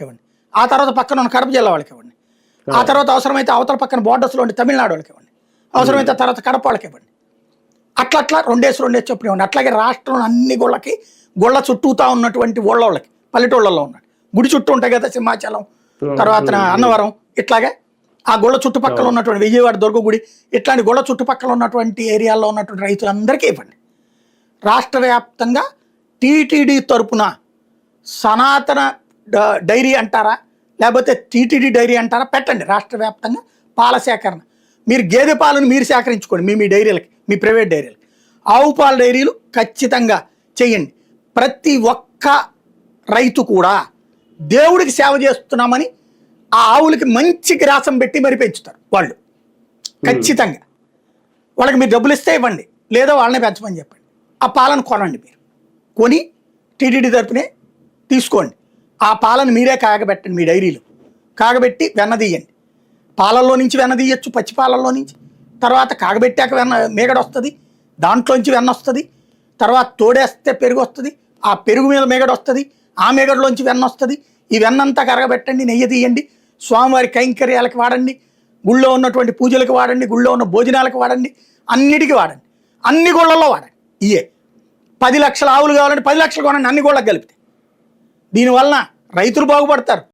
ఇవ్వండి, ఆ తర్వాత పక్కన ఉన్న కడప జిల్లా వాళ్ళకి ఇవ్వండి, ఆ తర్వాత అవసరమైతే అవతల పక్కన బోర్డర్స్లో ఉండి తమిళనాడు వాళ్ళకి ఇవ్వండి, అవసరమైతే తర్వాత కడప వాళ్ళకి ఇవ్వండి. అట్లా అట్లా రెండేసి చొప్పున ఇవ్వండి. అట్లాగే రాష్ట్రం అన్ని గుళ్ళకి గుళ్ళ చుట్టూతా ఉన్నటువంటి ఊళ్ళకి పల్లెటూళ్ళలో ఉన్నాడు గుడి చుట్టూ ఉంటాయి కదా, సింహాచలం తర్వాత అన్నవరం, ఇట్లాగే ఆ గుళ్ళ చుట్టుపక్కల ఉన్నటువంటి విజయవాడ దుర్గ గుడి, ఇట్లాంటి గుళ్ళ చుట్టుపక్కల ఉన్నటువంటి ఏరియాల్లో ఉన్నటువంటి రైతులందరికీ ఇవ్వండి. రాష్ట్ర వ్యాప్తంగా టీటీడీ తరపున సనాతన డైరీ అంటారా లేకపోతే టీటీడీ డైరీ అంటారా పెట్టండి. రాష్ట్ర వ్యాప్తంగా పాల సేకరణ మీరు గేదె పాలను మీరు సేకరించుకోండి మీ డైరీలకి, మీ ప్రైవేట్ డైరీలకి. ఆవు పాల డైరీలు ఖచ్చితంగా చేయండి. ప్రతి ఒక్క రైతు కూడా దేవుడికి సేవ చేస్తున్నామని ఆ ఆవులకి మంచి గ్రాసం పెట్టి మరి పెంచుతారు వాళ్ళు. ఖచ్చితంగా వాళ్ళకి మీరు డబ్బులు ఇస్తే ఇవ్వండి, లేదా వాళ్ళనే పెంచమని చెప్పండి. ఆ పాలను కొనండి, మీరు కొని టీటీడీ తరపునే తీసుకోండి. ఆ పాలను మీరే కాగబెట్టండి, మీ డైరీలో కాగబెట్టి వెన్న తీయండి. పాలల్లో నుంచి వెన్న తీయచ్చు, పచ్చి పాలల్లో నుంచి. తర్వాత కాగబెట్టాక వెన్న మేగడ వస్తుంది, దాంట్లోంచి వెన్న వస్తుంది. తర్వాత తోడేస్తే పెరుగు వస్తుంది, ఆ పెరుగు మీద మేగడ వస్తుంది, ఆ మేగడలోంచి వెన్న వస్తుంది. ఈ వెన్నంతా కరగబెట్టండి, నెయ్యి తీయండి, స్వామివారి కైంకర్యాలకు వాడండి, గుళ్ళో ఉన్నటువంటి పూజలకు వాడండి, గుళ్ళో ఉన్న భోజనాలకు వాడండి, అన్నిటికీ వాడండి. అన్ని గుళ్ళల్లో వాడండి. ఇయే 10 లక్షల ఆవులు కావాలంటే 10 లక్షలు కొనండి, అన్ని గుళ్ళకి కలిపితే. దీనివలన రైతులు బాగుపడతారు.